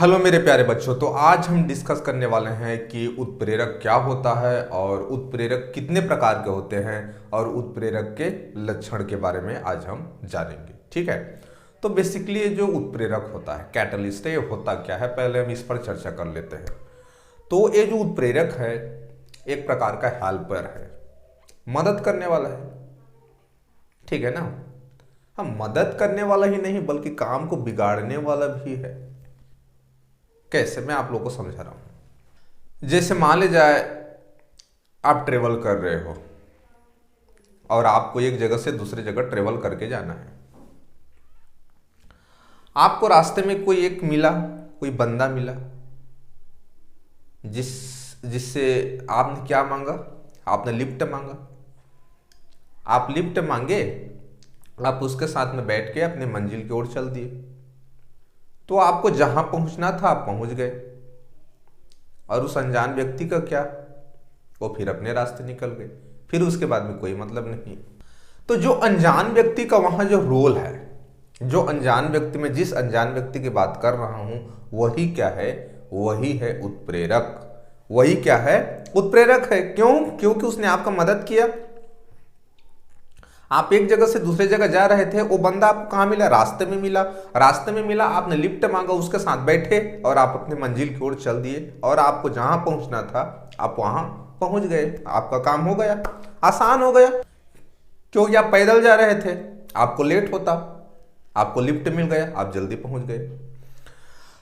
Hello मेरे प्यारे बच्चों। तो आज हम डिस्कस करने वाले हैं कि उत्प्रेरक क्या होता है और उत्प्रेरक कितने प्रकार के होते हैं और उत्प्रेरक के लक्षण के बारे में आज हम जानेंगे। ठीक है, तो बेसिकली ये जो उत्प्रेरक होता है, कैटलिस्ट है, ये होता क्या है पहले हम इस पर चर्चा कर लेते हैं। तो ये जो उत्प्रेरक है एक प्रकार का हेल्पर है, मदद करने वाला है। ठीक है ना, हम मदद करने वाला ही नहीं बल्कि काम को बिगाड़ने वाला भी है। कैसे, मैं आप लोगों को समझा रहा हूं। जैसे मान ले जाए आप ट्रेवल कर रहे हो और आपको एक जगह से दूसरे जगह ट्रेवल करके जाना है। आपको रास्ते में कोई एक मिला, कोई बंदा मिला जिससे आपने क्या मांगा, आपने लिफ्ट मांगा। आप लिफ्ट मांगे, आप उसके साथ में बैठ के अपने मंजिल की ओर चल दिए। तो आपको जहां पहुंचना था आप पहुंच गए और उस अनजान व्यक्ति का क्या, वो फिर अपने रास्ते निकल गए, फिर उसके बाद में कोई मतलब नहीं। तो जो अनजान व्यक्ति का वहां जो रोल है, जो अनजान व्यक्ति में जिस अनजान व्यक्ति की बात कर रहा हूं वही क्या है, वही है उत्प्रेरक। वही क्या है, उत्प्रेरक है। क्यों? क्योंकि उसने आपका मदद किया। आप एक जगह से दूसरे जगह जा रहे थे, वो बंदा आपको कहां मिला, रास्ते में मिला। रास्ते में मिला, आपने लिफ्ट मांगा, उसके साथ बैठे और आप अपने मंजिल की ओर चल दिए और आपको जहां पहुंचना था आप वहां पहुंच गए। आपका काम हो गया, आसान हो गया। क्योंकि आप पैदल जा रहे थे, आपको लेट होता, आपको लिफ्ट मिल गया, आप जल्दी पहुंच गए।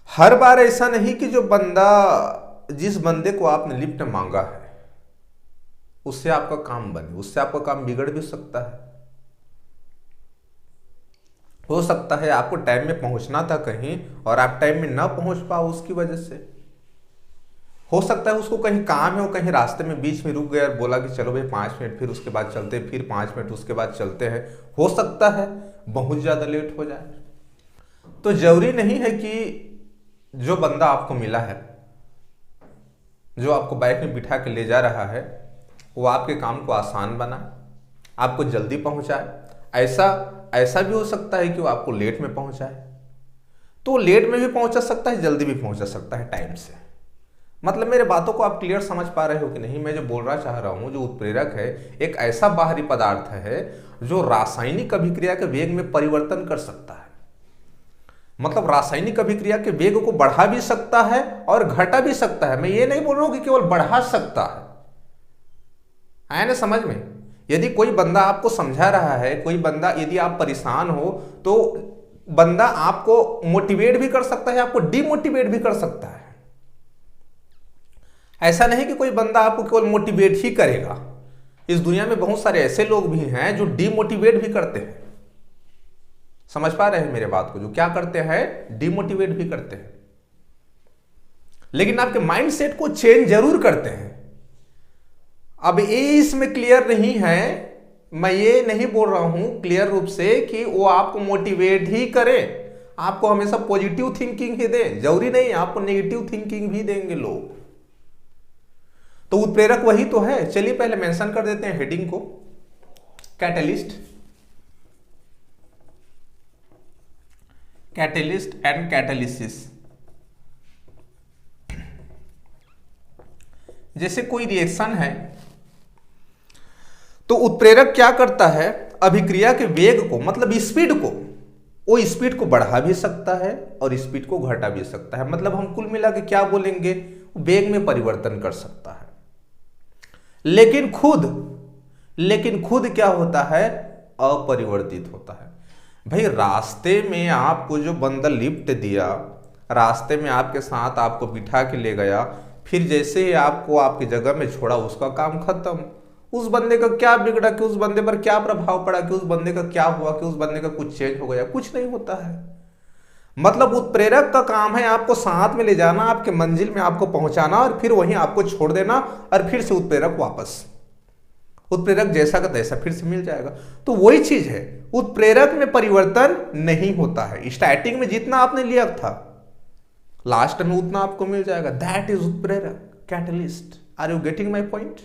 हर बार ऐसा नहीं कि जो बंदा, जिस बंदे को आपने लिफ्ट मांगा है उससे आपका काम बने, उससे आपका काम बिगड़ भी सकता है। हो सकता है आपको टाइम में पहुंचना था कहीं और आप टाइम में ना पहुंच पाओ उसकी वजह से। हो सकता है उसको कहीं काम है, वो कहीं रास्ते में बीच में रुक गया और बोला कि चलो भाई 5 मिनट, फिर उसके बाद चलते हैं, फिर 5 मिनट उसके बाद चलते हैं। हो सकता है बहुत ज्यादा लेट हो जाए। तो जरूरी नहीं है कि जो बंदा आपको मिला है, जो आपको बाइक में बिठा के ले जा रहा है, वो आपके काम को आसान बना, आपको जल्दी पहुंचाए। ऐसा भी हो सकता है कि वो आपको लेट में पहुंचाए। तो लेट में भी पहुंचा सकता है, जल्दी भी पहुंचा सकता है टाइम से। मतलब मेरे बातों को आप क्लियर समझ पा रहे हो कि नहीं? मैं जो बोलना चाह रहा हूं, जो उत्प्रेरक है एक ऐसा बाहरी पदार्थ है जो रासायनिक अभिक्रिया के वेग में परिवर्तन कर सकता है। मतलब रासायनिक अभिक्रिया के वेग को बढ़ा भी सकता है और घटा भी सकता है। मैं ये नहीं बोल रहा हूं कि केवल बढ़ा सकता है। आया ना समझ में? यदि कोई बंदा आपको समझा रहा है, कोई बंदा, यदि आप परेशान हो तो बंदा आपको मोटिवेट भी कर सकता है, आपको डिमोटिवेट भी कर सकता है। ऐसा नहीं कि कोई बंदा आपको केवल मोटिवेट ही करेगा। इस दुनिया में बहुत सारे ऐसे लोग भी हैं जो डिमोटिवेट भी करते हैं। समझ पा रहे हैं मेरे बात को? जो क्या करते हैं, डिमोटिवेट भी करते हैं, लेकिन आपके माइंडसेट को चेंज जरूर करते हैं। अब ये इसमें क्लियर नहीं है, मैं ये नहीं बोल रहा हूं क्लियर रूप से कि वो आपको मोटिवेट ही करे, आपको हमेशा पॉजिटिव थिंकिंग ही दे। जरूरी नहीं, आपको नेगेटिव थिंकिंग भी देंगे लोग। तो उत्प्रेरक वही तो है। चलिए पहले मेंशन कर देते हैं हेडिंग को, कैटलिस्ट, कैटलिस्ट एंड कैटालिसिस। जैसे कोई रिएक्शन है तो उत्प्रेरक क्या करता है, अभिक्रिया के वेग को, मतलब स्पीड को, वो स्पीड को बढ़ा भी सकता है और स्पीड को घटा भी सकता है। मतलब हम कुल मिला के क्या बोलेंगे, वेग में परिवर्तन कर सकता है। लेकिन खुद क्या होता है, अपरिवर्तित होता है। भाई रास्ते में आपको जो बंदा लिफ्ट दिया, रास्ते में आपके साथ आपको बिठा के ले गया, फिर जैसे ही आपको आपकी जगह में छोड़ा उसका काम खत्म। उस बंदे का क्या बिगड़ा, कि उस बंदे पर क्या प्रभाव पड़ा, कि उस बंदे का क्या हुआ, कि उस बंदे का कुछ चेंज हो गया? कुछ नहीं होता है। मतलब उत्प्रेरक का काम है आपको साथ में ले जाना, आपके मंजिल में आपको पहुंचाना और फिर वहीं आपको छोड़ देना और फिर से उत्प्रेरक वापस, उत्प्रेरक जैसा का तैसा फिर से मिल जाएगा। तो वही चीज है, उत्प्रेरक में परिवर्तन नहीं होता है। स्टार्टिंग में जितना आपने लिया था लास्ट में उतना आपको मिल जाएगा। दैट इज उत्प्रेरक, catalyst. Are you getting my point?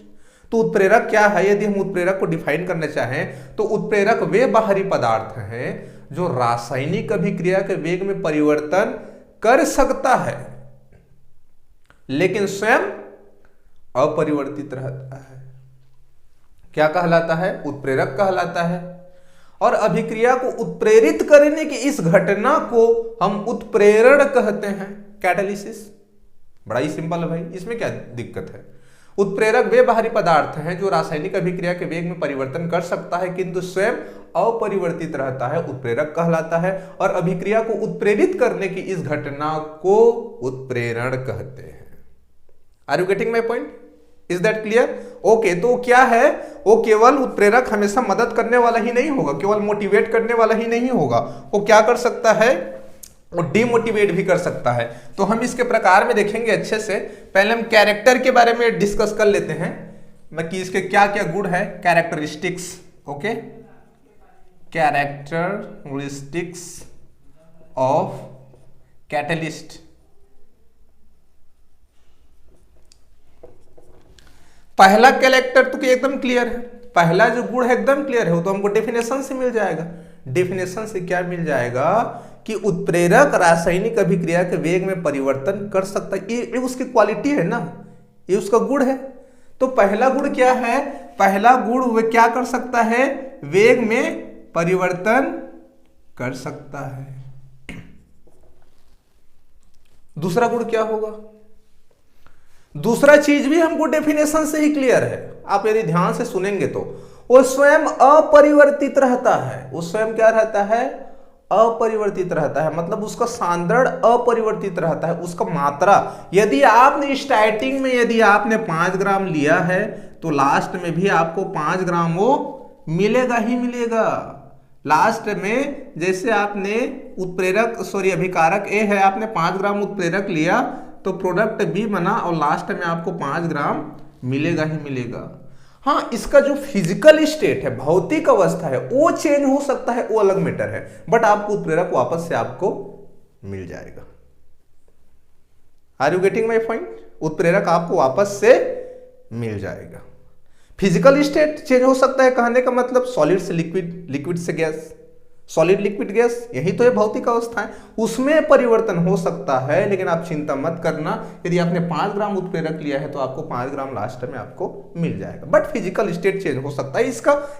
तो उत्प्रेरक क्या है? यदि हम उत्प्रेरक को डिफाइन करना चाहें तो उत्प्रेरक वे बाहरी पदार्थ हैं जो रासायनिक अभिक्रिया के वेग में परिवर्तन कर सकता है लेकिन स्वयं अपरिवर्तित रहता है। क्या कहलाता है? उत्प्रेरक कहलाता है। और अभिक्रिया को उत्प्रेरित करने की इस घटना को हम उत्प्रेरण कहते हैं, कैटालिसिस। बड़ा ही सिंपल है भाई, इसमें क्या दिक्कत है? उत्प्रेरक वे बाहरी पदार्थ हैं जो रासायनिक अभिक्रिया के वेग में परिवर्तन कर सकता है किंतु स्वयं अपरिवर्तित रहता है, उत्प्रेरक कहलाता है। और अभिक्रिया को उत्प्रेरित करने की इस घटना को उत्प्रेरण कहते हैं। Are you getting my point? Is that clear? Okay, तो क्या है, वो केवल उत्प्रेरक हमेशा मदद करने वाला ही नहीं होगा, केवल मोटिवेट करने वाला ही नहीं होगा, वो क्या कर सकता है, वो डिमोटिवेट भी कर सकता है। तो हम इसके प्रकार में देखेंगे अच्छे से। पहले हम कैरेक्टर के बारे में डिस्कस कर लेते हैं, कि इसके क्या क्या गुण है, characteristics. Okay, characteristics of catalyst. पहला कैरेक्टर तो एकदम क्लियर है, पहला जो गुण है एकदम क्लियर है, वो तो हमको डेफिनेशन से मिल जाएगा। डेफिनेशन से क्या मिल जाएगा कि उत्प्रेरक रासायनिक अभिक्रिया के वेग में परिवर्तन कर सकता है। ये उसकी क्वालिटी है ना, ये उसका गुण है। तो पहला गुण क्या है? पहला गुण वह क्या कर सकता है? वेग में परिवर्तन कर सकता है। दूसरा गुण क्या होगा? दूसरा चीज भी हमको डेफिनेशन से ही क्लियर है, आप यदि ध्यान से सुनेंगे तो। वो स्वयं अपरिवर्तित रहता है। वो स्वयं क्या रहता है? अपरिवर्तित रहता है, मतलब उसका सांद्रण अपरिवर्तित रहता है। उसका मात्रा, यदि आपने स्टार्टिंग में यदि आपने 5 ग्राम लिया है तो लास्ट में भी आपको 5 ग्राम वो मिलेगा ही मिलेगा। लास्ट में जैसे आपने उत्प्रेरक अभिकारक ए है, आपने 5 ग्राम उत्प्रेरक लिया तो प्रोडक्ट बी बना और लास्ट में आपको 5 ग्राम मिलेगा ही मिलेगा। हाँ, इसका जो फिजिकल स्टेट है, भौतिक अवस्था है, वो चेंज हो सकता है, वो अलग मैटर है, बट आपको उत्प्रेरक वापस से आपको मिल जाएगा। Are you getting my point? उत्प्रेरक आपको वापस से मिल जाएगा। फिजिकल स्टेट चेंज हो सकता है, कहने का मतलब सॉलिड से लिक्विड, लिक्विड से गैस, सॉलिड लिक्विड गैस, यही तो है भौतिक अवस्था है, उसमें परिवर्तन हो सकता है। लेकिन आप चिंता मत करना, यदि आपने 5 ग्राम उत्प्रेरक लिया है तो आपको 5 ग्राम लास्ट में आपको मिल जाएगा। बट फिजिकल स्टेट चेंज हो सकता है,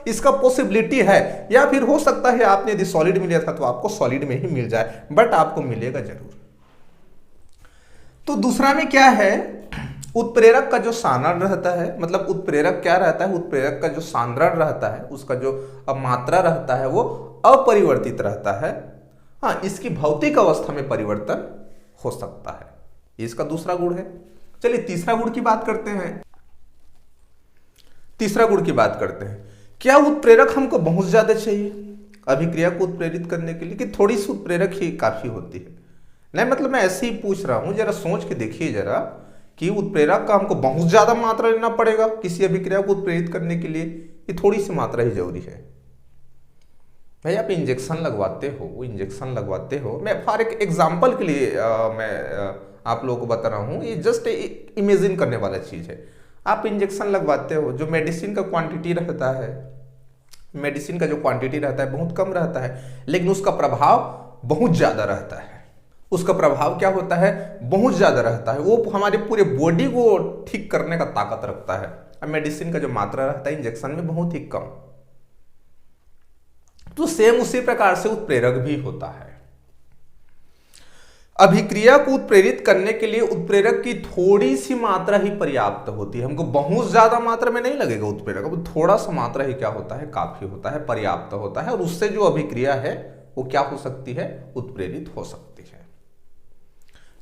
इसका पॉसिबिलिटी है। या फिर हो सकता है आपने यदि सॉलिड में लिया था तो आपको सॉलिड में ही मिल जाए, बट आपको मिलेगा जरूर। तो दूसरा में क्या है? उत्प्रेरक का जो सांद्रण रहता है, मतलब उत्प्रेरक क्या रहता है? उत्प्रेरक का जो सांद्रण रहता है, उसका जो मात्रा रहता है वो अपरिवर्तित रहता है। हाँ, इसकी भौतिक अवस्था में परिवर्तन हो सकता है, इसका दूसरा गुण है। चलिए तीसरा गुण की बात करते हैं। तीसरा गुण की बात करते हैं, क्या उत्प्रेरक हमको बहुत ज्यादा चाहिए अभिक्रिया को उत्प्रेरित करने के लिए, कि थोड़ी सी उत्प्रेरक ही काफी होती है? नहीं, मतलब मैं ऐसे ही पूछ रहा हूं, जरा सोच के देखिए जरा, कि उत्प्रेरक का हमको बहुत ज्यादा मात्रा लेना पड़ेगा किसी अभिक्रिया को उत्प्रेरित करने के लिए, ये थोड़ी सी मात्रा ही जरूरी है? भाई आप इंजेक्शन लगवाते हो, मैं फॉर एक एग्जाम्पल के लिए मैं आप लोगों को बता रहा हूँ, ये जस्ट इमेजिन करने वाला चीज है। आप इंजेक्शन लगवाते हो, जो मेडिसिन का क्वांटिटी रहता है, मेडिसिन का जो क्वांटिटी रहता है बहुत कम रहता है, लेकिन उसका प्रभाव बहुत ज्यादा रहता है। उसका प्रभाव क्या होता है? बहुत ज्यादा रहता है, वो हमारे पूरे बॉडी को ठीक करने का ताकत रखता है। अब मेडिसिन का जो मात्रा रहता है इंजेक्शन में बहुत ही कम। तो सेम उसी प्रकार से उत्प्रेरक भी होता है। अभिक्रिया को उत्प्रेरित करने के लिए उत्प्रेरक की थोड़ी सी मात्रा ही पर्याप्त होती है। हमको बहुत ज्यादा मात्रा में नहीं लगेगा उत्प्रेरक, अब थोड़ा सा मात्रा ही क्या होता है? काफी होता है, पर्याप्त होता है, और उससे जो अभिक्रिया है वो क्या हो सकती है? उत्प्रेरित हो सकती है।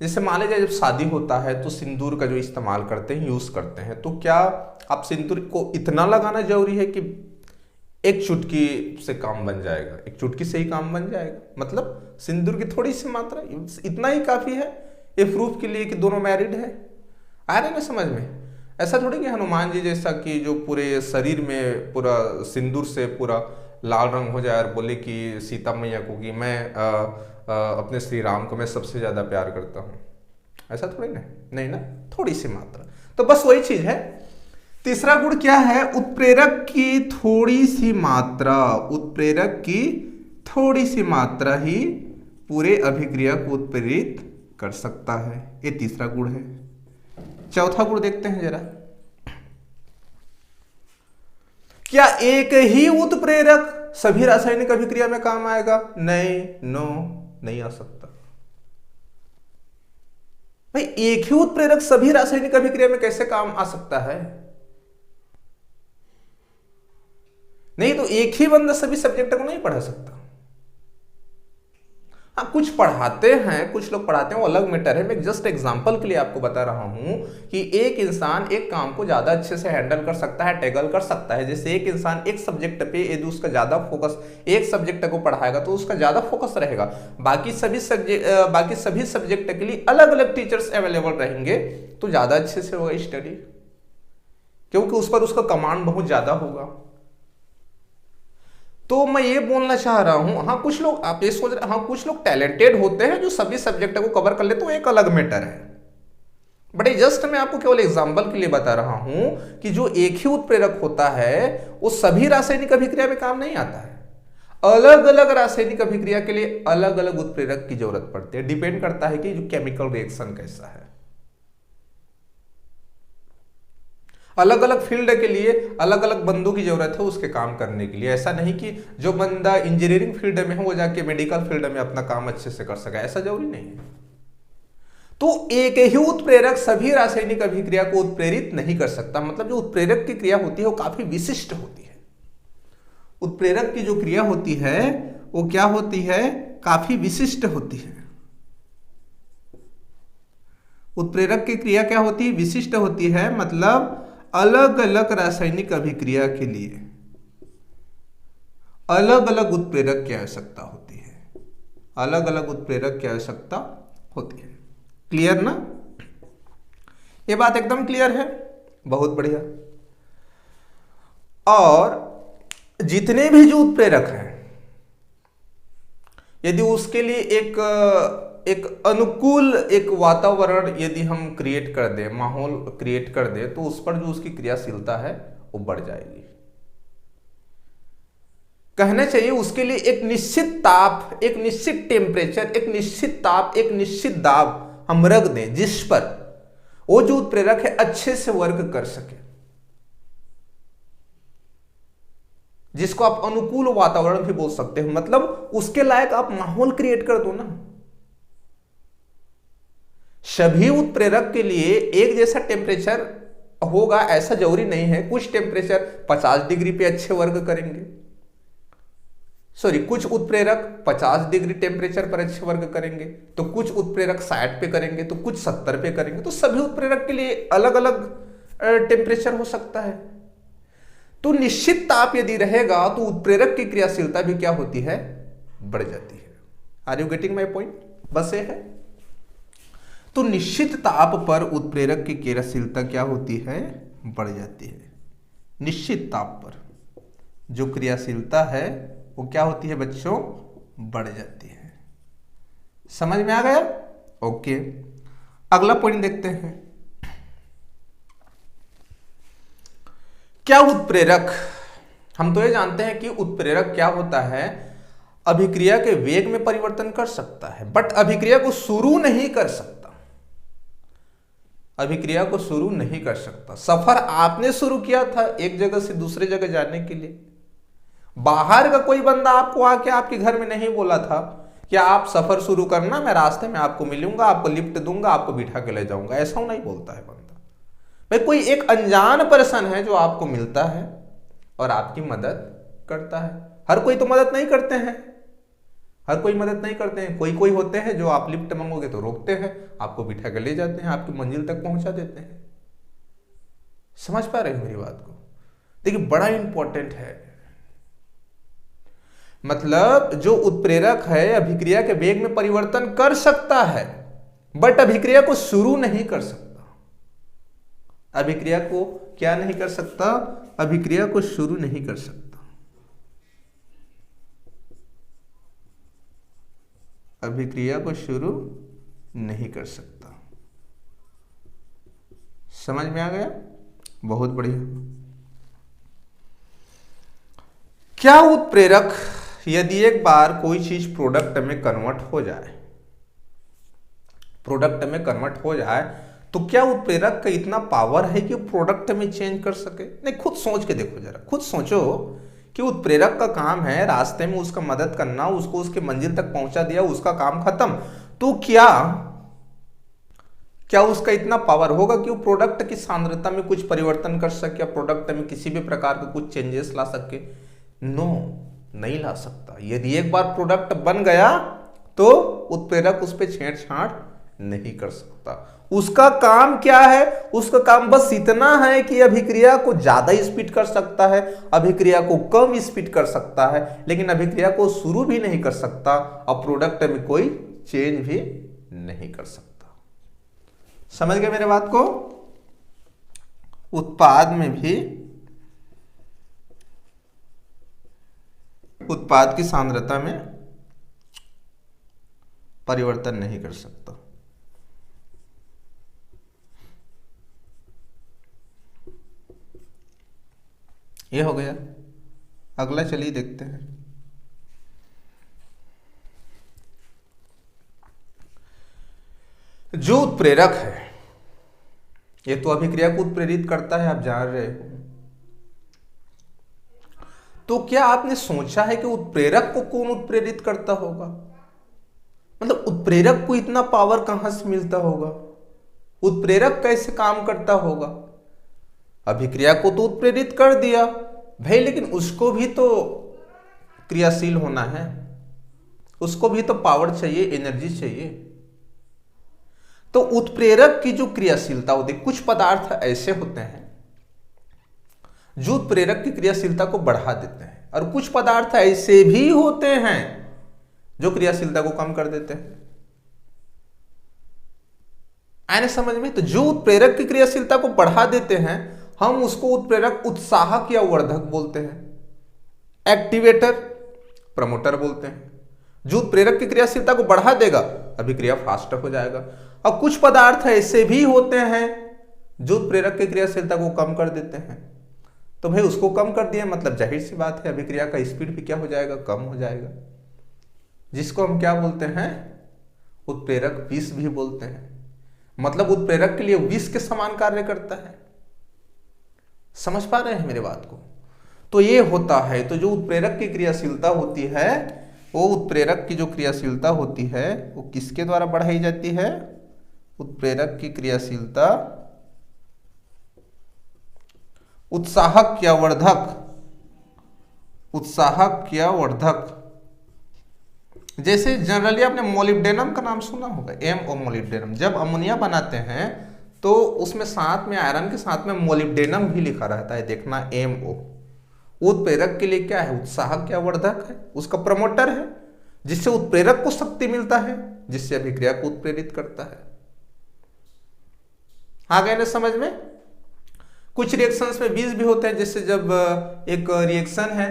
जैसे मान लीजिए जब शादी होता है तो सिंदूर का जो इस्तेमाल करते हैं, यूज करते हैं, तो क्या आप सिंदूर को इतना लगाना जरूरी है कि एक चुटकी से काम बन जाएगा? एक चुटकी से ही काम बन जाएगा? मतलब सिंदूर की थोड़ी सी मात्रा, इतना ही काफी है ये प्रूफ के लिए कि दोनों मैरिड है। आ रहे ना समझ में? ऐसा थोड़ी कि हनुमान जी जैसा कि जो पूरे शरीर में पूरा सिंदूर से पूरा लाल रंग हो जाए और बोले कि सीता मैया को कि मैं अपने श्री राम को मैं सबसे ज्यादा प्यार करता हूं, ऐसा थोड़ी ना, नहीं ना, थोड़ी सी मात्रा। तो बस वही चीज है। तीसरा गुण क्या है? उत्प्रेरक की थोड़ी सी मात्रा, उत्प्रेरक की थोड़ी सी मात्रा ही पूरे अभिक्रिया को उत्प्रेरित कर सकता है। ये तीसरा गुण है। चौथा गुण देखते हैं जरा। क्या एक ही उत्प्रेरक सभी रासायनिक अभिक्रिया में काम आएगा? नहीं, नो, नहीं आ सकता। भाई एक ही उत्प्रेरक सभी रासायनिक अभिक्रिया में कैसे काम आ सकता है? नहीं तो एक ही बंदा सभी सब्जेक्ट को नहीं पढ़ा सकता। हाँ, कुछ पढ़ाते हैं, कुछ लोग पढ़ाते हैं, वो अलग मैटर है। मैं जस्ट एग्जांपल के लिए आपको बता रहा हूं कि एक इंसान एक काम को ज्यादा अच्छे से हैंडल कर सकता है, टैकल कर सकता है। जैसे एक इंसान एक सब्जेक्ट पे यदि उसका ज्यादा फोकस एक सब्जेक्ट को पढ़ाएगा तो उसका ज्यादा फोकस रहेगा। बाकी सभी सब्जेक्ट के लिए अलग अलग टीचर्स अवेलेबल रहेंगे तो ज्यादा अच्छे से होगा स्टडी, क्योंकि उस पर उसका कमांड बहुत ज्यादा होगा। तो मैं ये बोलना चाह रहा हूं, हाँ कुछ लोग, आप ये सोच रहे, हाँ कुछ लोग टैलेंटेड होते हैं जो सभी सब्जेक्ट को कवर कर लेते, तो एक अलग मैटर है। बट जस्ट मैं आपको केवल एग्जांपल के लिए बता रहा हूं कि जो एक ही उत्प्रेरक होता है वो सभी रासायनिक अभिक्रिया में काम नहीं आता है। अलग अलग रासायनिक अभिक्रिया के लिए अलग अलग उत्प्रेरक की जरूरत पड़ती है। डिपेंड करता है कि जो केमिकल रिएक्शन कैसा है। अलग अलग फील्ड के लिए अलग अलग बंदों की जरूरत है उसके काम करने के लिए। ऐसा नहीं कि जो बंदा इंजीनियरिंग फील्ड में है वो जाके मेडिकल फील्ड में अपना काम अच्छे से कर सके, ऐसा जरूरी नहीं है। तो एक ही उत्प्रेरक सभी रासायनिक अभिक्रिया को उत्प्रेरित नहीं कर सकता। मतलब जो उत्प्रेरक की क्रिया होती है वो काफी विशिष्ट होती है। उत्प्रेरक की जो क्रिया होती है वो क्या होती है? काफी विशिष्ट होती है। उत्प्रेरक की क्रिया क्या होती है? विशिष्ट होती है। मतलब अलग अलग रासायनिक अभिक्रिया के लिए अलग अलग उत्प्रेरक की आवश्यकता होती है। अलग अलग उत्प्रेरक की आवश्यकता होती है। क्लियर ना? ये बात एकदम क्लियर है। बहुत बढ़िया। और जितने भी जो उत्प्रेरक हैं, यदि उसके लिए एक अनुकूल एक वातावरण यदि हम क्रिएट कर दें, माहौल क्रिएट कर दें, तो उस पर जो उसकी क्रियाशीलता है वो बढ़ जाएगी। कहना चाहिए उसके लिए एक निश्चित ताप, एक निश्चित टेम्परेचर, एक निश्चित ताप, एक निश्चित दाब हम रख दें जिस पर वो जो उत्प्रेरक है अच्छे से वर्क कर सके, जिसको आप अनुकूल वातावरण भी बोल सकते हो। मतलब उसके लायक आप माहौल क्रिएट कर दो ना। सभी उत्प्रेरक के लिए एक जैसा टेम्परेचर होगा ऐसा जरूरी नहीं है। कुछ टेम्परेचर 50 डिग्री पे अच्छे वर्क करेंगे, कुछ उत्प्रेरक 50 डिग्री टेम्परेचर पर अच्छे वर्क करेंगे, तो कुछ उत्प्रेरक 60 पे करेंगे, तो कुछ 70 पे करेंगे। तो सभी उत्प्रेरक के लिए अलग अलग टेम्परेचर हो सकता है। तो निश्चित ताप यदि रहेगा तो उत्प्रेरक की क्रियाशीलता भी क्या होती है? बढ़ जाती है। Are you getting my point? बस ये है। तो निश्चित ताप पर उत्प्रेरक की क्रियाशीलता क्या होती है? बढ़ जाती है। निश्चित ताप पर जो क्रियाशीलता है वो क्या होती है बच्चों? बढ़ जाती है। समझ में आ गया? ओके, अगला पॉइंट देखते हैं। क्या उत्प्रेरक, हम तो ये जानते हैं कि उत्प्रेरक क्या होता है, अभिक्रिया के वेग में परिवर्तन कर सकता है, बट अभिक्रिया को शुरू नहीं कर सकता। अभिक्रिया को शुरू नहीं कर सकता। सफर आपने शुरू किया था एक जगह से दूसरे जगह जाने के लिए। बाहर का कोई बंदा आपको आके आपके घर में नहीं बोला था कि आप सफर शुरू करना, मैं रास्ते में आपको मिलूंगा, आपको लिफ्ट दूंगा, आपको बिठा के ले जाऊंगा। ऐसा नहीं बोलता है बंदा। भाई कोई एक अनजान पर्सन है जो आपको मिलता है और आपकी मदद करता है। हर कोई तो मदद नहीं करते हैं, हर कोई मदद नहीं करते हैं। कोई कोई होते हैं जो आप लिफ्ट मांगोगे तो रोकते हैं, आपको बिठा के ले जाते हैं, आपकी मंजिल तक पहुंचा देते हैं। समझ पा रहे हो मेरी बात को? देखिए बड़ा इंपॉर्टेंट है। मतलब जो उत्प्रेरक है अभिक्रिया के वेग में परिवर्तन कर सकता है, बट अभिक्रिया को शुरू नहीं कर सकता। अभिक्रिया को क्या नहीं कर सकता? अभिक्रिया को शुरू नहीं कर सकता। अभिक्रिया को शुरू नहीं कर सकता। समझ में आ गया? बहुत बढ़िया। क्या उत्प्रेरक यदि एक बार कोई चीज प्रोडक्ट में कन्वर्ट हो जाए प्रोडक्ट में कन्वर्ट हो जाए, तो क्या उत्प्रेरक का इतना पावर है कि प्रोडक्ट में चेंज कर सके? नहीं, खुद सोच के देखो, जरा खुद सोचो कि उत्प्रेरक का काम है रास्ते में उसका मदद करना, उसको उसके मंजिल तक पहुंचा दिया, उसका काम खत्म। तो क्या उसका इतना पावर होगा कि वो प्रोडक्ट की सांद्रता में कुछ परिवर्तन कर सके या प्रोडक्ट में किसी भी प्रकार के कुछ चेंजेस ला सके? नो, नहीं ला सकता। यदि एक बार प्रोडक्ट बन गया तो उत्प्रेरक उस पर छेड़छाड़ नहीं कर सकता। उसका काम क्या है? उसका काम बस इतना है कि अभिक्रिया को ज्यादा स्पीड कर सकता है, अभिक्रिया को कम स्पीड कर सकता है, लेकिन अभिक्रिया को शुरू भी नहीं कर सकता और प्रोडक्ट में कोई चेंज भी नहीं कर सकता। समझ गए मेरे बात को? उत्पाद में भी उत्पाद की सांद्रता में परिवर्तन नहीं कर सकता। ये हो गया। अगला चलिए देखते हैं। जो उत्प्रेरक है, ये तो अभिक्रिया को उत्प्रेरित करता है, आप जान रहे हो। तो क्या आपने सोचा है कि उत्प्रेरक को कौन उत्प्रेरित करता होगा? मतलब उत्प्रेरक को इतना पावर कहां से मिलता होगा? उत्प्रेरक कैसे काम करता होगा? अभिक्रिया को तो उत्प्रेरित कर दिया भाई, लेकिन उसको भी तो क्रियाशील होना है, उसको भी तो पावर चाहिए, एनर्जी चाहिए। तो उत्प्रेरक की जो क्रियाशीलता होती है, कुछ पदार्थ ऐसे होते हैं जो उत्प्रेरक की क्रियाशीलता को बढ़ा देते हैं, और कुछ पदार्थ ऐसे भी होते हैं जो क्रियाशीलता को कम कर देते हैं। आने समझ में? तो जो उत्प्रेरक की क्रियाशीलता को बढ़ा देते हैं, हम उसको उत्प्रेरक उत्साहक या वर्धक बोलते हैं। एक्टिवेटर, प्रमोटर बोलते हैं। जो उत्प्रेरक की क्रियाशीलता को बढ़ा देगा, अभिक्रिया फास्ट हो जाएगा। और कुछ पदार्थ ऐसे भी होते हैं जो उत्प्रेरक की क्रियाशीलता को कम कर देते हैं। तो भाई उसको कम कर दिया, मतलब जाहिर सी बात है अभिक्रिया का स्पीड भी क्या हो जाएगा? कम हो जाएगा। जिसको हम क्या बोलते हैं? उत्प्रेरक विष भी बोलते हैं। मतलब उत्प्रेरक के लिए विष के समान कार्य करता है। समझ पा रहे हैं मेरे बात को? तो ये होता है। तो जो उत्प्रेरक की क्रियाशीलता होती है, वो उत्प्रेरक की जो क्रियाशीलता होती है वो किसके द्वारा बढ़ाई जाती है? उत्प्रेरक की क्रियाशीलता उत्साहक या वर्धक, उत्साहक या वर्धक। जैसे जनरली आपने मोलिब्डेनम का नाम सुना होगा, MO मोलिब्डेनम। जब अमोनिया बनाते हैं तो उसमें साथ में आयरन के साथ में मोलिब्डेनम भी लिखा रहता है, देखना MO। उत्प्रेरक के लिए क्या है? उत्साहक या वर्धक है, उसका प्रमोटर है, जिससे उत्प्रेरक को शक्ति मिलता है, जिससे अभिक्रिया को उत्प्रेरित करता है। आ गए ना समझ में? कुछ रिएक्शंस में बीज भी होते हैं, जैसे जब एक रिएक्शन है,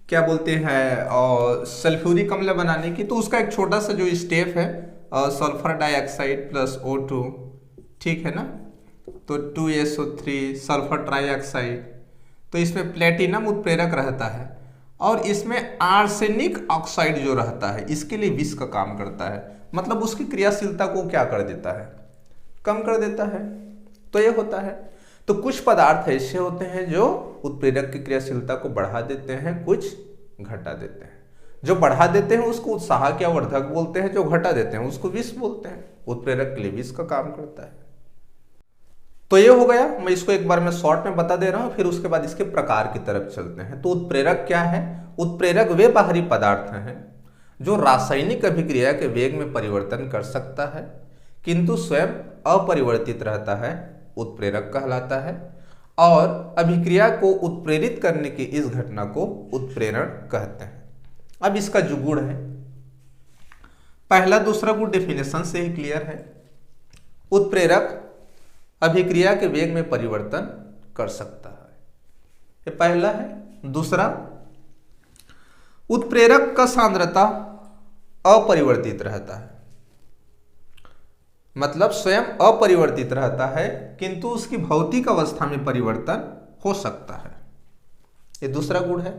क्या बोलते हैं, और सल्फ्यूरिक अम्ल बनाने की, तो उसका एक छोटा सा जो स्टेप है, सल्फर डाइऑक्साइड प्लस O2, ठीक है ना, तो 2SO3 सल्फर ट्राइऑक्साइड। तो इसमें प्लेटिनम उत्प्रेरक रहता है और इसमें आर्सेनिक ऑक्साइड जो रहता है, इसके लिए विष का काम करता है। मतलब उसकी क्रियाशीलता को क्या कर देता है? कम कर देता है। तो ये होता है। तो कुछ पदार्थ ऐसे होते हैं जो उत्प्रेरक की क्रियाशीलता को बढ़ा देते हैं, कुछ घटा देते हैं। जो बढ़ा देते हैं उसको उत्साहक या वर्धक बोलते हैं, जो घटा देते हैं उसको विष बोलते हैं। उत्प्रेरक के लिए विष का काम करता है। तो ये हो गया। मैं इसको एक बार मैं शॉर्ट में बता दे रहा हूं, फिर उसके बाद इसके प्रकार की तरफ चलते हैं। तो उत्प्रेरक क्या है? उत्प्रेरक वे बाहरी पदार्थ हैं जो रासायनिक अभिक्रिया के वेग में परिवर्तन कर सकता है किंतु स्वयं अपरिवर्तित रहता है, उत्प्रेरक कहलाता है। और अभिक्रिया को उत्प्रेरित करने की इस घटना को उत्प्रेरण कहते हैं। अब इसका जो गुण है, पहला दूसरा गुण डेफिनेशन से ही क्लियर है। उत्प्रेरक अभिक्रिया के वेग में परिवर्तन कर सकता है, ये पहला है। दूसरा, उत्प्रेरक का सांद्रता अपरिवर्तित रहता है, मतलब स्वयं अपरिवर्तित रहता है किंतु उसकी भौतिक अवस्था में परिवर्तन हो सकता है, ये दूसरा गुण है।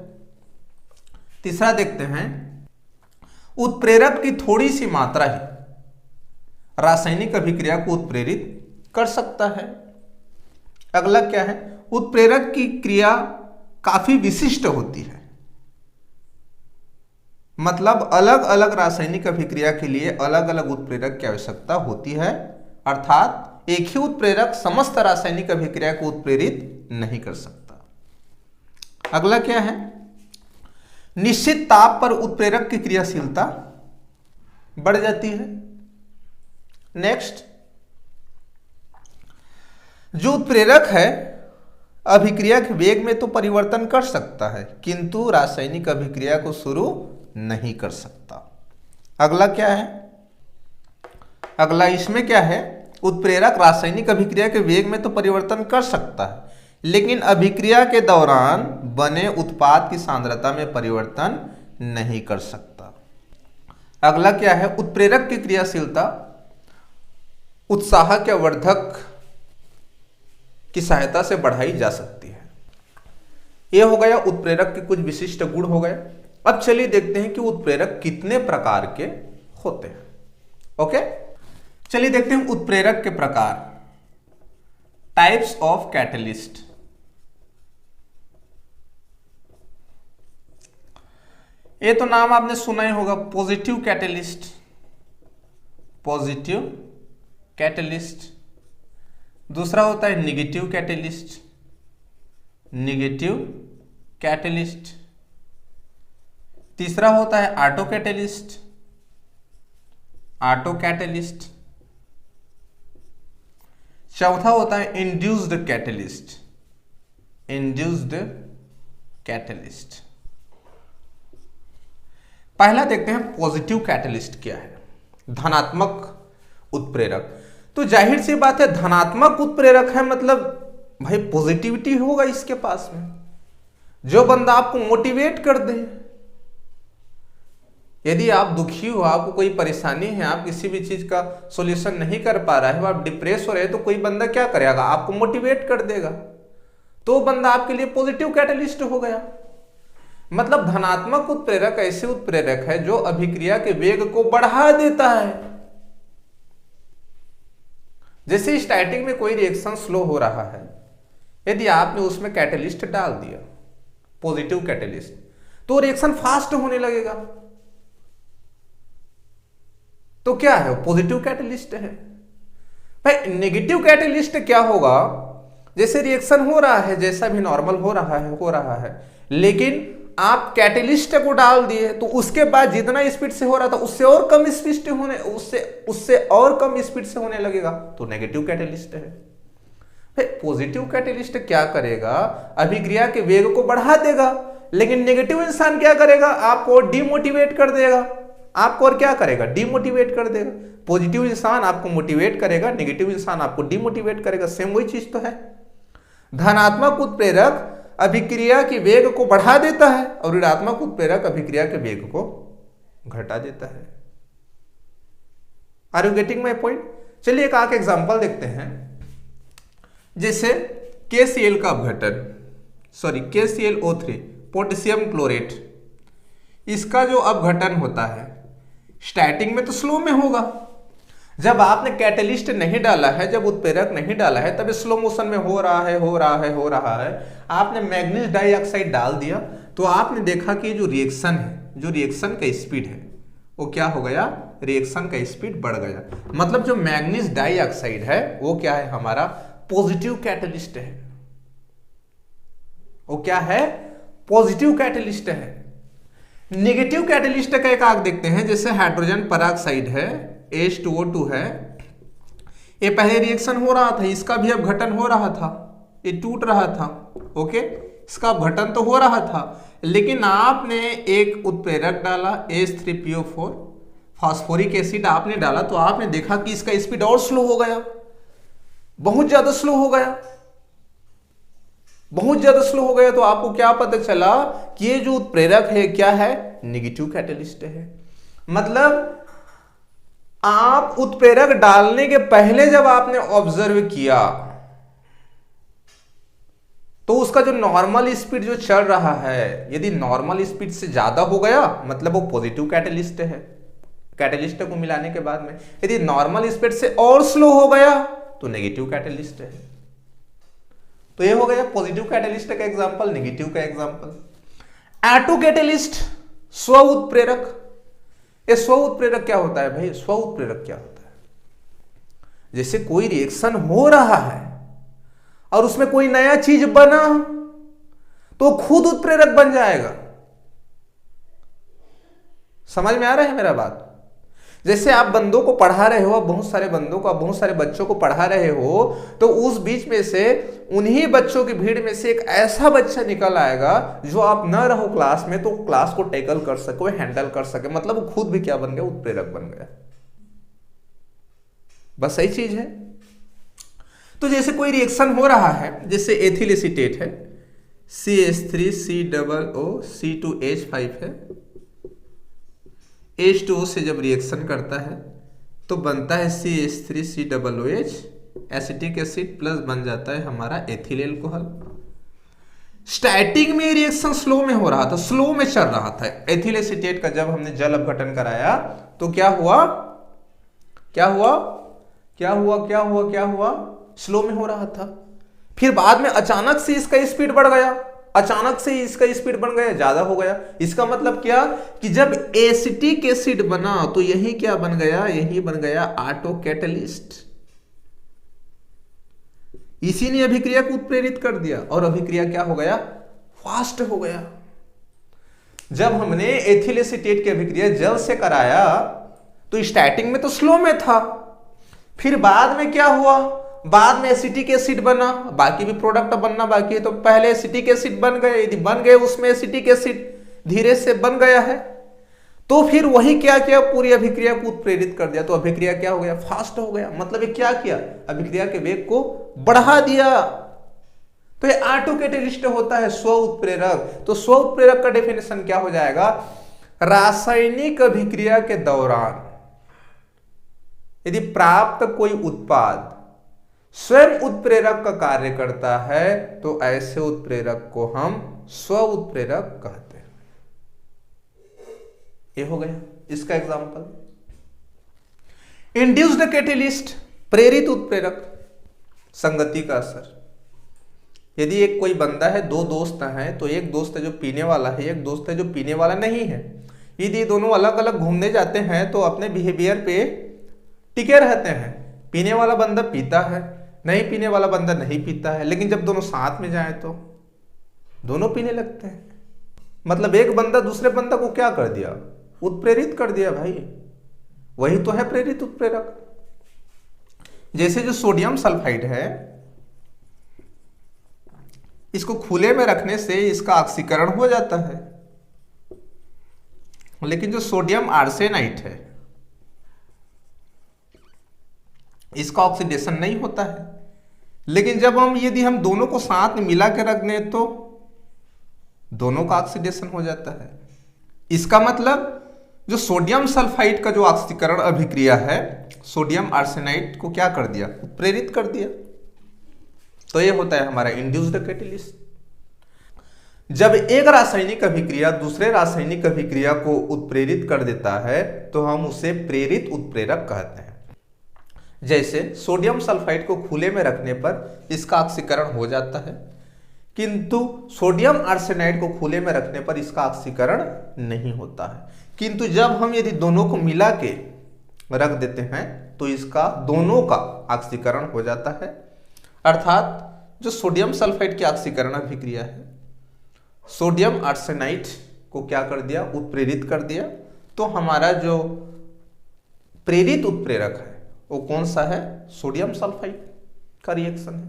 तीसरा देखते हैं, उत्प्रेरक की थोड़ी सी मात्रा ही रासायनिक अभिक्रिया को उत्प्रेरित कर सकता है। अगला क्या है, उत्प्रेरक की क्रिया काफी विशिष्ट होती है, मतलब अलग अलग रासायनिक अभिक्रिया के लिए अलग अलग उत्प्रेरक की आवश्यकता होती है, अर्थात एक ही उत्प्रेरक समस्त रासायनिक अभिक्रिया को उत्प्रेरित नहीं कर सकता। अगला क्या है, निश्चित ताप पर उत्प्रेरक की क्रियाशीलता बढ़ जाती है। नेक्स्ट, जो उत्प्रेरक है अभिक्रिया के वेग में तो परिवर्तन कर सकता है किंतु रासायनिक अभिक्रिया को शुरू नहीं कर सकता। अगला क्या है, अगला इसमें क्या है, उत्प्रेरक रासायनिक अभिक्रिया के वेग में तो परिवर्तन कर सकता है लेकिन अभिक्रिया के दौरान बने उत्पाद की सांद्रता में परिवर्तन नहीं कर सकता। अगला क्या है, उत्प्रेरक की क्रियाशीलता उत्साहक या वर्धक की सहायता से बढ़ाई जा सकती है। यह हो गया उत्प्रेरक के कुछ विशिष्ट गुण हो गए। अब चलिए देखते हैं कि उत्प्रेरक कितने प्रकार के होते हैं। ओके, चलिए देखते हैं उत्प्रेरक के प्रकार, टाइप्स ऑफ कैटलिस्ट। ये तो नाम आपने सुना ही होगा, पॉजिटिव कैटलिस्ट, पॉजिटिव कैटलिस्ट। दूसरा होता है निगेटिव कैटलिस्ट, निगेटिव कैटलिस्ट। तीसरा होता है ऑटो कैटलिस्ट, ऑटो कैटलिस्ट। चौथा होता है इंड्यूस्ड कैटलिस्ट, इंड्यूस्ड कैटलिस्ट। पहला देखते हैं पॉजिटिव कैटलिस्ट क्या है, धनात्मक उत्प्रेरक। तो जाहिर सी बात है धनात्मक उत्प्रेरक है, मतलब भाई पॉजिटिविटी होगा इसके पास में, जो बंदा आपको मोटिवेट कर दे। यदि आप दुखी हो, आपको कोई परेशानी है, आप किसी भी चीज का सॉल्यूशन नहीं कर पा रहे हो, आप डिप्रेस हो रहे हो, तो कोई बंदा क्या करेगा, आपको मोटिवेट कर देगा, तो बंदा आपके लिए पॉजिटिव कैटलिस्ट हो गया। मतलब धनात्मक उत्प्रेरक ऐसे उत्प्रेरक है जो अभिक्रिया के वेग को बढ़ा देता है। जैसे स्टार्टिंग में कोई रिएक्शन स्लो हो रहा है, यदि आपने उसमें कैटलिस्ट डाल दिया, पॉजिटिव कैटलिस्ट, तो रिएक्शन फास्ट होने लगेगा। तो क्या है, पॉजिटिव कैटलिस्ट है। भाई नेगेटिव कैटलिस्ट क्या होगा, जैसे रिएक्शन हो रहा है, जैसा भी नॉर्मल हो रहा है, लेकिन आप कैटलिस्ट को डाल दिए तो उसके बाद जितना स्पीड से हो रहा था उससे और कम स्पीड से होने उससे और कम स्पीड से होने लगेगा, तो नेगेटिव कैटलिस्ट है। भाई पॉजिटिव कैटलिस्ट क्या करेगा, अभिक्रिया के वेग को बढ़ा देगा, लेकिन नेगेटिव इंसान क्या करेगा, आपको डिमोटिवेट कर देगा। आपको और क्या करेगा, डिमोटिवेट कर देगा। पॉजिटिव इंसान आपको मोटिवेट करेगा, नेगेटिव इंसान आपको डिमोटिवेट करेगा। सेम वही चीज तो है। धनात्मक उत्प्रेरक अभिक्रिया के वेग को बढ़ा देता है और ऋणात्मक उत्प्रेरक अभिक्रिया के वेग को घटा देता है। Are you getting my point? चलिए एक आके एग्जांपल देखते हैं। जैसे KCl का अपघटन, KClO3 पोटेशियम क्लोरेट, इसका जो अपघटन होता है स्टार्टिंग में तो स्लो में होगा। जब आपने कैटलिस्ट नहीं डाला है, जब उत्प्रेरक नहीं डाला है, तब स्लो मोशन में हो रहा है। आपने मैग्नीज डाइऑक्साइड डाल दिया तो आपने देखा कि जो रिएक्शन है, जो रिएक्शन का स्पीड है वो क्या हो गया, रिएक्शन का स्पीड बढ़ गया। मतलब जो मैग्नीज डाइऑक्साइड है वो क्या है, हमारा पॉजिटिव कैटलिस्ट है। वो क्या है, पॉजिटिव कैटलिस्ट है। नेगेटिव कैटलिस्ट का एक आग देखते हैं। जैसे हाइड्रोजन पेरोक्साइड है, H2O2 है, ये पहले रिएक्शन हो रहा था, इसका भी अपघटन हो रहा था, ये टूट रहा था। ओके, इसका अपघटन तो हो रहा था, लेकिन आपने एक उत्प्रेरक डाला H3PO4, फास्फोरिक एसिड आपने डाला, तो आपने देखा कि इसका स्पीड और स्लो हो गया, बहुत ज्यादा स्लो हो गया, बहुत ज्यादा स्लो हो गया। तो आपको क्या पता चला कि ये जो उत्प्रेरक है क्या है, नेगेटिव कैटलिस्ट है। मतलब आप उत्प्रेरक डालने के पहले जब आपने ऑब्जर्व किया तो उसका जो नॉर्मल स्पीड जो चल रहा है, यदि नॉर्मल स्पीड से ज्यादा हो गया मतलब वो पॉजिटिव कैटलिस्ट है। कैटेलिस्ट को मिलाने के बाद में। यदि नॉर्मल स्पीड से और स्लो हो गया तो नेगेटिव कैटेलिस्ट है। तो ये हो गया पॉजिटिव कैटेलिस्ट का एग्जांपल, नेगेटिव का एग्जांपल। ऑटो कैटेलिस्ट, स्व उत्प्रेरक। ये स्व उत्प्रेरक क्या होता है भाई? स्व उत्प्रेरक क्या होता है? जैसे कोई रिएक्शन हो रहा है और उसमें कोई नया चीज बना तो खुद उत्प्रेरक बन जाएगा। समझ में आ रहा है मेरा बात? जैसे आप बंदों को पढ़ा रहे हो, बहुत सारे बंदों को, बहुत सारे बच्चों को पढ़ा रहे हो, तो उस बीच में से उन्हीं बच्चों की भीड़ में से एक ऐसा बच्चा निकल आएगा जो आप न रहो क्लास में तो क्लास को टैकल कर सके, हैंडल कर सके। मतलब वो खुद भी क्या बन गया? उत्प्रेरक बन गया। बस सही चीज है। तो जैसे कोई रिएक्शन हो रहा है, जैसे एथिल एसीटेट है, CH3COO C2H5 है, H2O से जब रिएक्शन करता है तो बनता है CH3COOH, एसिटिक एसिड प्लस बन जाता है हमारा एथिल एल्कोहल। स्टैटिक में रिएक्शन स्लो में हो रहा था, स्लो में चल रहा था। एथिल एसीटेट का जब हमने जल अपघटन कराया तो क्या हुआ? क्या हुआ? क्या हुआ? क्या हुआ? क्या हुआ? स्लो में हो रहा था। फिर बाद में अचानक से इसका स्पीड बढ़ गया, अचानक से इसका स्पीड बन गया, ज्यादा हो गया। इसका मतलब क्या कि जब एसिटिक एसिड बना तो यही क्या बन गया? यही बन गया ऑटो कैटलिस्ट। इसी ने अभिक्रिया को उत्प्रेरित कर दिया और अभिक्रिया क्या हो गया? फास्ट हो गया। जब हमने एथिल एसीटेट की अभिक्रिया जल से कराया तो स्टार्टिंग में तो स्लो में था, फिर बाद में क्या हुआ? बाद में एसिटिक एसिड बना, बाकी भी प्रोडक्ट बनना बाकी है। तो पहले एसिटिक एसिड बन गए, यदि बन गए उसमें एसिटिक एसिड धीरे से बन गया है, तो फिर वही क्या किया? पूरी अभिक्रिया को उत्प्रेरित कर दिया। तो अभिक्रिया क्या हो गया? फास्ट हो गया। मतलब ये क्या किया? अभिक्रिया के वेग को बढ़ा दिया। तो ये ऑटो कैटेलिस्ट होता है, स्व उत्प्रेरक। तो स्व उत्प्रेरक का डेफिनेशन क्या हो जाएगा? रासायनिक अभिक्रिया के दौरान यदि प्राप्त कोई उत्पाद स्वयं उत्प्रेरक का कार्य करता है तो ऐसे उत्प्रेरक को हम स्व उत्प्रेरक कहते हैं। ये हो गया इसका एग्जांपल। इंड्यूस्ड कैटेलिस्ट, प्रेरित उत्प्रेरक, संगति का असर। यदि एक कोई बंदा है, दो दोस्त हैं, तो एक दोस्त है जो पीने वाला है, एक दोस्त है जो पीने वाला नहीं है। यदि ये दोनों अलग अलग घूमने जाते हैं तो अपने बिहेवियर पे टिके रहते हैं। पीने वाला बंदा पीता है, नहीं पीने वाला बंदा नहीं पीता है। लेकिन जब दोनों साथ में जाएं तो दोनों पीने लगते हैं। मतलब एक बंदा दूसरे बंदा को क्या कर दिया? उत्प्रेरित कर दिया भाई। वही तो है प्रेरित उत्प्रेरक। जैसे जो सोडियम सल्फाइड है, इसको खुले में रखने से इसका ऑक्सीकरण हो जाता है, लेकिन जो सोडियम आर्सेनाइट है इसका ऑक्सीडेशन नहीं होता है। लेकिन जब यदि हम दोनों को साथ में मिला के रख दें तो दोनों का ऑक्सीडेशन हो जाता है। इसका मतलब जो सोडियम सल्फाइड का जो ऑक्सीकरण अभिक्रिया है, सोडियम आर्सेनाइट को क्या कर दिया? उत्प्रेरित कर दिया। तो ये होता है हमारा इंड्यूस्ड कैटेलिस्ट। जब एक रासायनिक अभिक्रिया दूसरे रासायनिक अभिक्रिया को उत्प्रेरित कर देता है तो हम उसे प्रेरित उत्प्रेरक कहते हैं। जैसे सोडियम सल्फाइड को खुले में रखने पर इसका ऑक्सीकरण हो जाता है, किंतु सोडियम आर्सेनाइड को खुले में रखने पर इसका ऑक्सीकरण नहीं होता है। किंतु जब हम यदि दोनों को मिला के रख देते हैं तो इसका दोनों का ऑक्सीकरण हो जाता है। अर्थात जो सोडियम सल्फाइड की ऑक्सीकरण अभिक्रिया है, सोडियम आर्सेनाइड को क्या कर दिया? उत्प्रेरित कर दिया। तो हमारा जो प्रेरित उत्प्रेरक है वो कौन सा है? सोडियम सल्फाइड का रिएक्शन है,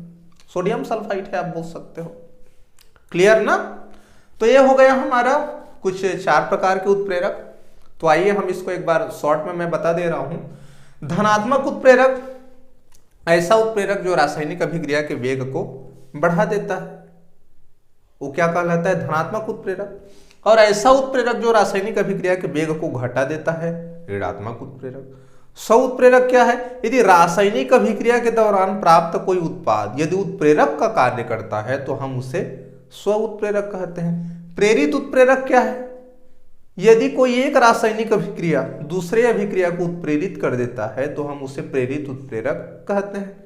सोडियम सल्फाइड है, आप बोल सकते हो। क्लियर ना? तो ये हो गया हमारा कुछ 4 प्रकार के उत्प्रेरक। तो आइए हम इसको एक बार शॉर्ट में मैं बता दे रहा हूं। धनात्मक उत्प्रेरक, ऐसा उत्प्रेरक जो रासायनिक अभिक्रिया के वेग को बढ़ा देता है, वो क्या कहलाता है? धनात्मक उत्प्रेरक। और ऐसा उत्प्रेरक जो रासायनिक अभिक्रिया के वेग को घटा देता है, ऋणात्मक उत्प्रेरक। स्व उत्प्रेरक क्या है? यदि रासायनिक अभिक्रिया के दौरान प्राप्त कोई उत्पाद यदि उत्प्रेरक का कार्य करता है तो हम उसे स्व उत्प्रेरक कहते हैं। प्रेरित उत्प्रेरक क्या है? यदि कोई एक रासायनिक अभिक्रिया दूसरे अभिक्रिया को उत्प्रेरित कर देता है तो हम उसे प्रेरित उत्प्रेरक कहते हैं।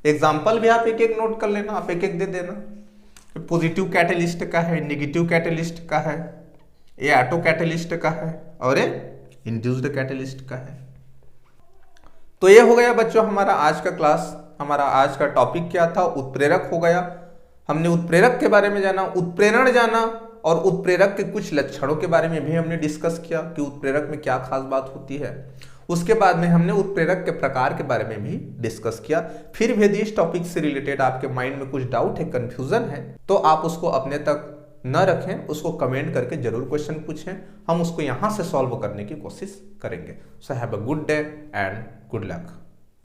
एग्जाम्पल भी आप एक एक नोट कर लेना, आप एक एक दे देना। पॉजिटिव कैटेलिस्ट का है, नेगेटिव कैटेलिस्ट का है, ये ऑटो कैटेलिस्ट का है और ये इंड्यूस्ड कैटेलिस्ट का है। तो ये हो गया बच्चों हमारा आज का क्लास। हमारा आज का टॉपिक क्या था? उत्प्रेरक हो गया। हमने उत्प्रेरक के बारे में जाना, उत्प्रेरण जाना और उत्प्रेरक के कुछ लक्षणों के बारे में भी हमने डिस्कस किया कि उत्प्रेरक में क्या खास बात होती है। उसके बाद में हमने उत्प्रेरक के प्रकार के बारे में भी डिस्कस किया। फिर भी यदि इस टॉपिक से रिलेटेड आपके माइंड में कुछ डाउट है, कंफ्यूजन है, तो आप उसको अपने तक न रखें, उसको कमेंट करके जरूर क्वेश्चन पूछें, हम उसको यहां से सॉल्व करने की कोशिश करेंगे। So have a good day and good luck.